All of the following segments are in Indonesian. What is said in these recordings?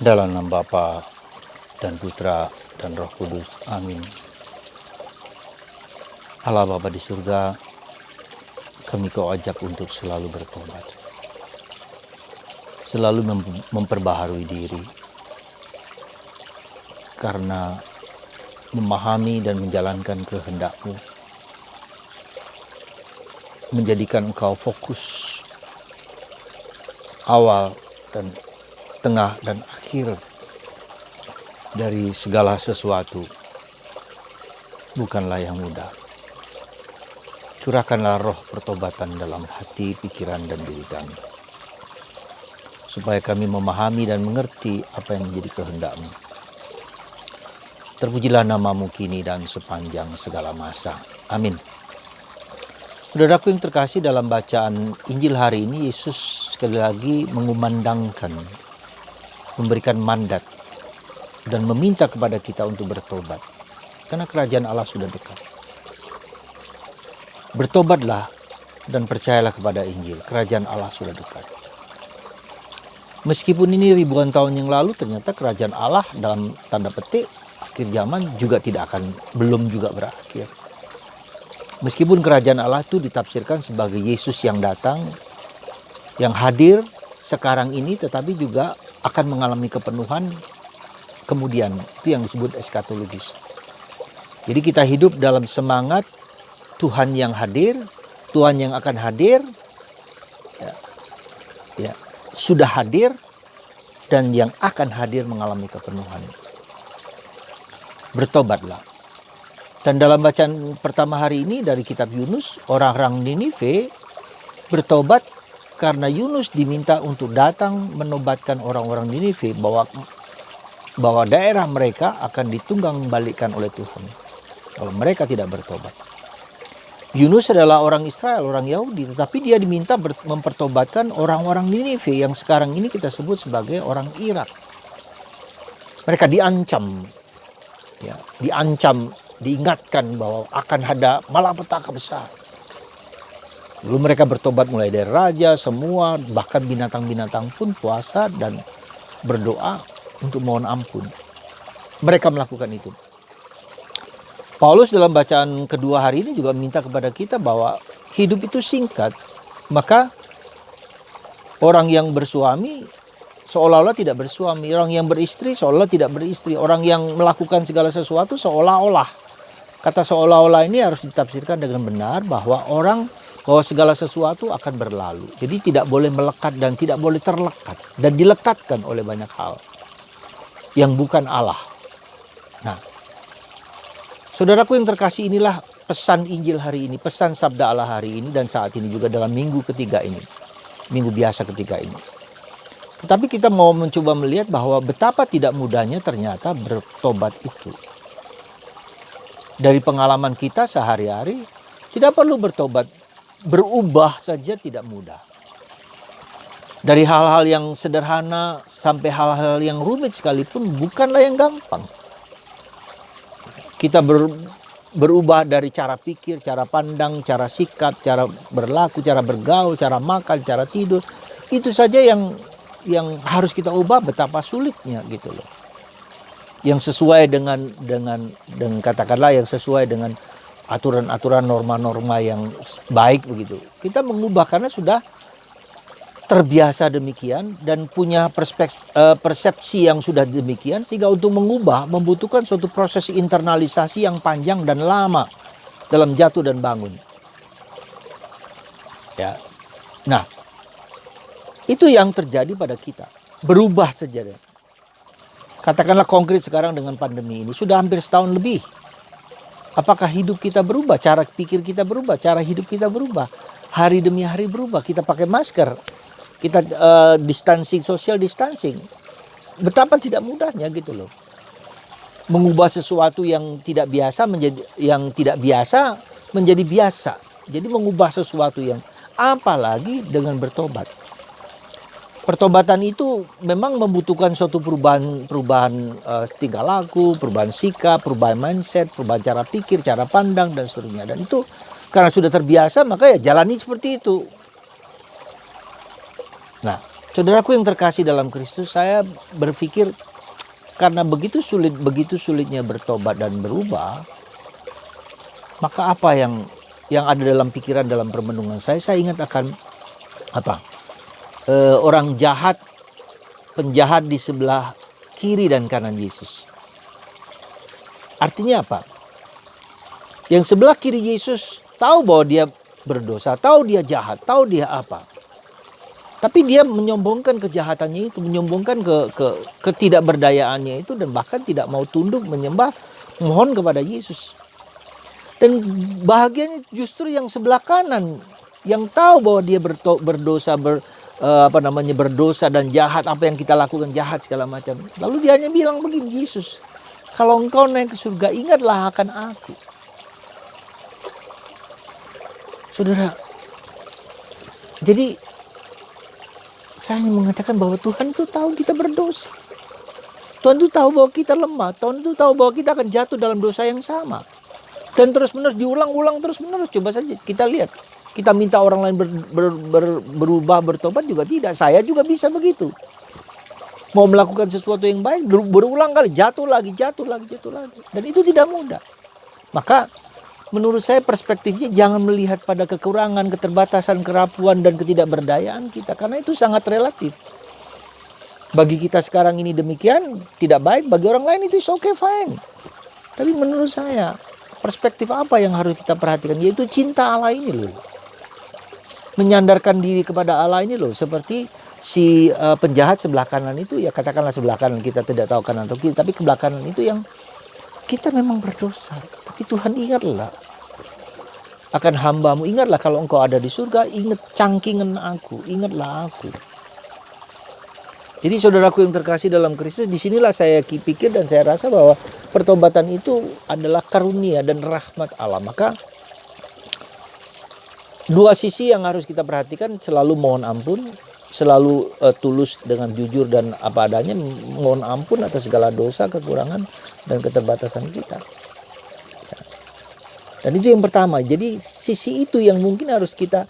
Dalam nama Bapa dan Putra dan Roh Kudus. Amin. Allah Bapa di surga, kami Kau ajak untuk selalu bertobat. Selalu memperbaharui diri. Karena memahami dan menjalankan kehendak-Mu. Menjadikan Engkau fokus awal dan tengah dan akhir dari segala sesuatu bukanlah yang mudah. Curahkanlah roh pertobatan dalam hati, pikiran, dan diri kami. Supaya kami memahami dan mengerti apa yang menjadi kehendak-Mu. Terpujilah nama-Mu kini dan sepanjang segala masa. Amin. Saudaraku yang terkasih, dalam bacaan Injil hari ini, Yesus sekali lagi mengumandangkan, memberikan mandat, dan meminta kepada kita untuk bertobat. Karena kerajaan Allah sudah dekat. Bertobatlah dan percayalah kepada Injil. Kerajaan Allah sudah dekat. Meskipun ini ribuan tahun yang lalu, ternyata kerajaan Allah dalam tanda petik akhir zaman juga belum juga berakhir. Meskipun kerajaan Allah itu ditafsirkan sebagai Yesus yang datang, yang hadir sekarang ini, tetapi juga akan mengalami kepenuhan kemudian. Itu yang disebut eskatologis. Jadi kita hidup dalam semangat Tuhan yang hadir, Tuhan yang akan hadir, sudah hadir, dan yang akan hadir mengalami kepenuhan. Bertobatlah. Dan dalam bacaan pertama hari ini dari kitab Yunus, orang-orang Ninive bertobat karena Yunus diminta untuk datang menobatkan orang-orang Ninive bahwa daerah mereka akan ditunggang balikkan oleh Tuhan kalau mereka tidak bertobat. Yunus adalah orang Israel, orang Yahudi, tetapi dia diminta mempertobatkan orang-orang Ninive yang sekarang ini kita sebut sebagai orang Irak. Mereka diancam, diingatkan bahwa akan ada malapetaka besar. Lalu mereka bertobat mulai dari raja, semua, bahkan binatang-binatang pun puasa dan berdoa untuk mohon ampun. Mereka melakukan itu. Paulus dalam bacaan kedua hari ini juga meminta kepada kita bahwa hidup itu singkat. Maka orang yang bersuami seolah-olah tidak bersuami. Orang yang beristri seolah-olah tidak beristri. Orang yang melakukan segala sesuatu seolah-olah. Kata seolah-olah ini harus ditafsirkan dengan benar bahwa segala sesuatu akan berlalu. Jadi tidak boleh melekat dan tidak boleh terlekat. Dan dilekatkan oleh banyak hal yang bukan Allah. Nah, saudaraku yang terkasih, inilah pesan Injil hari ini, pesan sabda Allah hari ini dan saat ini juga dalam minggu ketiga ini. Minggu biasa ketiga ini. Tetapi kita mau mencoba melihat bahwa betapa tidak mudahnya ternyata bertobat itu. Dari pengalaman kita sehari-hari, tidak perlu bertobat. Berubah saja tidak mudah. Dari hal-hal yang sederhana sampai hal-hal yang rumit sekalipun bukanlah yang gampang. Kita berubah dari cara pikir, cara pandang, cara sikap, cara berlaku, cara bergaul, cara makan, cara tidur. Itu saja yang harus kita ubah, betapa sulitnya gitu loh. Yang sesuai dengan katakanlah yang sesuai dengan aturan-aturan, norma-norma yang baik begitu. Kita mengubah karena sudah terbiasa demikian dan punya persepsi yang sudah demikian, sehingga untuk mengubah membutuhkan suatu proses internalisasi yang panjang dan lama dalam jatuh dan bangun. Ya. Nah, itu yang terjadi pada kita. Berubah saja deh. Katakanlah konkret sekarang dengan pandemi ini. Sudah hampir setahun lebih. Apakah hidup kita berubah? Cara pikir kita berubah? Cara hidup kita berubah? Hari demi hari berubah. Kita pakai masker. Kita social distancing. Betapa tidak mudahnya gitu loh. Mengubah sesuatu yang tidak biasa menjadi biasa. Jadi mengubah sesuatu yang apalagi dengan bertobat. Pertobatan itu memang membutuhkan suatu perubahan tingkah laku, perubahan sikap, perubahan mindset, perubahan cara pikir, cara pandang dan seterusnya. Dan itu karena sudah terbiasa maka ya jalani seperti itu. Nah, Saudaraku yang terkasih dalam Kristus, saya berpikir karena begitu sulitnya bertobat dan berubah, maka apa yang ada dalam pikiran, dalam permenungan saya ingat akan apa? Orang jahat, penjahat di sebelah kiri dan kanan Yesus. Artinya apa? Yang sebelah kiri Yesus tahu bahwa dia berdosa, tahu dia jahat, tahu dia apa. Tapi dia menyombongkan kejahatannya itu, menyombongkan ketidakberdayaannya itu, dan bahkan tidak mau tunduk menyembah, mohon kepada Yesus. Dan bahagianya justru yang sebelah kanan, yang tahu bahwa dia berdosa, berdosa dan jahat, apa yang kita lakukan jahat segala macam. Lalu dia hanya bilang begini, Yesus, kalau engkau naik ke surga, ingatlah akan aku. Saudara, jadi saya mengatakan bahwa Tuhan itu tahu kita berdosa. Tuhan itu tahu bahwa kita lemah. Tuhan itu tahu bahwa kita akan jatuh dalam dosa yang sama. Dan terus-menerus diulang-ulang terus-menerus. Coba saja kita lihat. Kita minta orang lain berubah, bertobat juga tidak. Saya juga bisa begitu. Mau melakukan sesuatu yang baik, berulang kali jatuh lagi. Dan itu tidak mudah. Maka menurut saya perspektifnya jangan melihat pada kekurangan, keterbatasan, kerapuan, dan ketidakberdayaan kita. Karena itu sangat relatif. Bagi kita sekarang ini demikian, tidak baik. Bagi orang lain itu okay, fine. Tapi menurut saya, perspektif apa yang harus kita perhatikan? Yaitu cinta Allah ini loh. Menyandarkan diri kepada Allah ini loh. Seperti si penjahat sebelah kanan itu, ya katakanlah sebelah kanan, kita tidak tahu kanan atau kiri. Tapi sebelah kanan itu yang kita memang berdosa, tapi Tuhan ingatlah akan hambamu. Ingatlah kalau engkau ada di surga, ingat cangkingan aku, ingatlah aku. Jadi saudaraku yang terkasih dalam Kristus, disinilah saya pikir dan saya rasa bahwa pertobatan itu adalah karunia dan rahmat Allah. Maka dua sisi yang harus kita perhatikan, selalu mohon ampun, selalu tulus dengan jujur dan apa adanya, mohon ampun atas segala dosa, kekurangan, dan keterbatasan kita. Dan itu yang pertama. Jadi sisi itu yang mungkin harus kita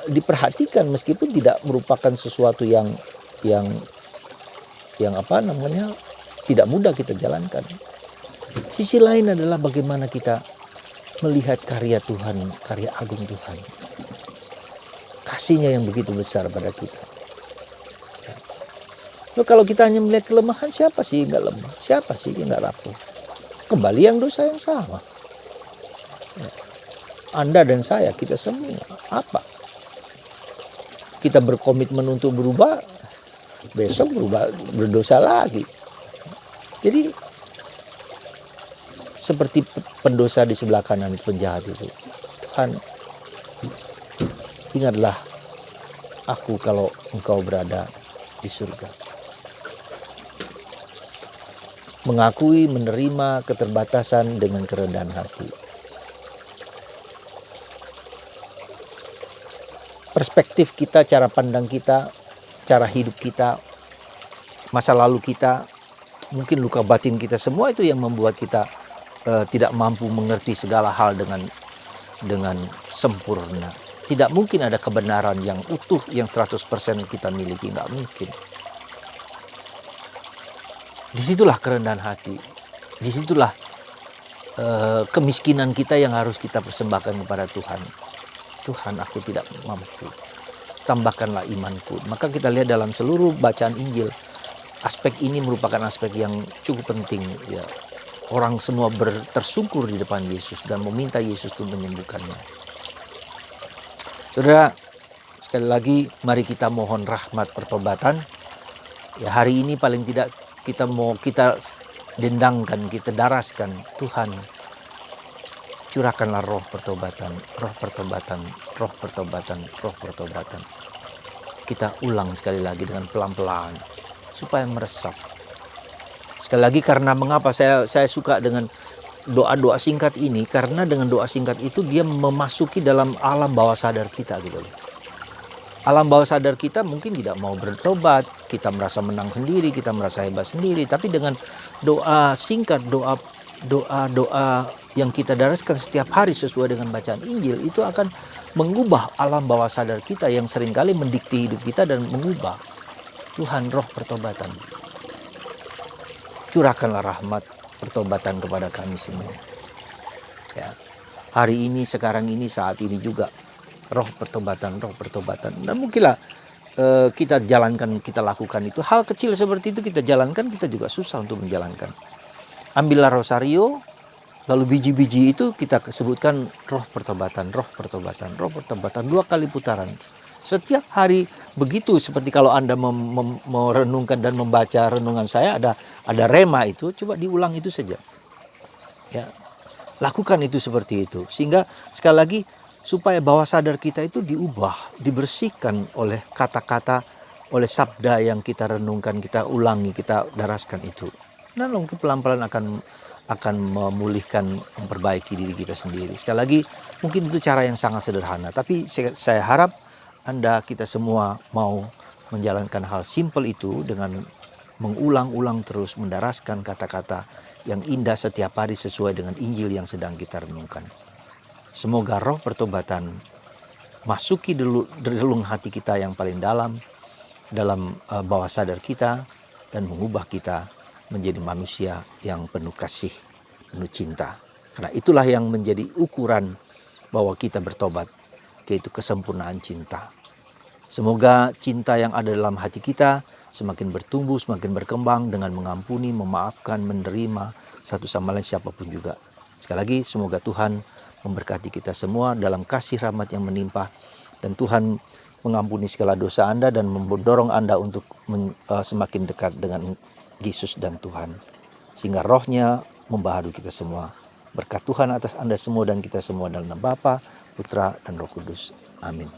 diperhatikan, meskipun tidak merupakan sesuatu yang tidak mudah kita jalankan. Sisi lain adalah bagaimana kita melihat karya Tuhan, karya agung Tuhan. Kasihnya yang begitu besar pada kita. Loh, kalau kita hanya melihat kelemahan, siapa sih yang nggak lemah? Siapa sih yang nggak rapuh? Kembali yang dosa yang sama. Anda dan saya, kita semua. Apa? Kita berkomitmen untuk berubah, besok berdosa lagi. Jadi seperti pendosa di sebelah kanan, penjahat itu. Tuhan, ingatlah aku kalau engkau berada di surga. Mengakui, menerima keterbatasan dengan kerendahan hati. Perspektif kita, cara pandang kita, cara hidup kita, masa lalu kita, mungkin luka batin kita, semua itu yang membuat kita tidak mampu mengerti segala hal dengan sempurna. Tidak mungkin ada kebenaran yang utuh, yang 100% kita miliki, nggak mungkin. Disitulah kerendahan hati, disitulah kemiskinan kita yang harus kita persembahkan kepada Tuhan. Tuhan, aku tidak mampu, tambahkanlah imanku. Maka kita lihat dalam seluruh bacaan Injil, aspek ini merupakan aspek yang cukup penting. Ya, orang semua tersungkur di depan Yesus dan meminta Yesus untuk menyembuhkannya. Saudara, sekali lagi mari kita mohon rahmat pertobatan. Ya, hari ini paling tidak kita dendangkan, kita daraskan, Tuhan, curahkanlah roh pertobatan, roh pertobatan, roh pertobatan, roh pertobatan. Kita ulang sekali lagi dengan pelan-pelan supaya meresap. Sekali lagi, karena mengapa saya suka dengan doa-doa singkat ini, karena dengan doa singkat itu dia memasuki dalam alam bawah sadar kita gitu loh. Alam bawah sadar kita mungkin tidak mau bertobat, kita merasa menang sendiri, kita merasa hebat sendiri, tapi dengan doa singkat, doa yang kita daraskan setiap hari sesuai dengan bacaan Injil, itu akan mengubah alam bawah sadar kita yang seringkali mendikte hidup kita dan mengubah. Tuhan, roh pertobatan, curahkanlah rahmat pertobatan kepada kami semua. Ya, hari ini, sekarang ini, saat ini juga roh pertobatan. Dan mungkinlah kita jalankan, kita lakukan itu. Hal kecil seperti itu kita jalankan, kita juga susah untuk menjalankan. Ambillah rosario, lalu biji-biji itu kita sebutkan roh pertobatan, 2 kali putaran. Setiap hari begitu, seperti kalau Anda merenungkan dan membaca renungan saya, ada rema itu, coba diulang itu saja. Ya, lakukan itu seperti itu. Sehingga sekali lagi, supaya bawah sadar kita itu diubah, dibersihkan oleh kata-kata, oleh sabda yang kita renungkan, kita ulangi, kita daraskan itu. Dan mungkin pelan-pelan akan memulihkan, memperbaiki diri kita sendiri. Sekali lagi, mungkin itu cara yang sangat sederhana, tapi saya harap Anda, kita semua mau menjalankan hal simpel itu dengan mengulang-ulang terus, mendaraskan kata-kata yang indah setiap hari sesuai dengan Injil yang sedang kita renungkan. Semoga roh pertobatan masuki relung hati kita yang paling dalam bawah sadar kita, dan mengubah kita menjadi manusia yang penuh kasih, penuh cinta. Karena itulah yang menjadi ukuran bahwa kita bertobat, yaitu kesempurnaan cinta. Semoga cinta yang ada dalam hati kita semakin bertumbuh, semakin berkembang dengan mengampuni, memaafkan, menerima satu sama lain siapapun juga. Sekali lagi, semoga Tuhan memberkati kita semua dalam kasih rahmat yang menimpa, dan Tuhan mengampuni segala dosa Anda dan mendorong Anda untuk semakin dekat dengan Yesus dan Tuhan, sehingga rohnya membaharui kita semua. Berkat Tuhan atas Anda semua dan kita semua dalam nama Bapa, Putra, dan Roh Kudus. Amin.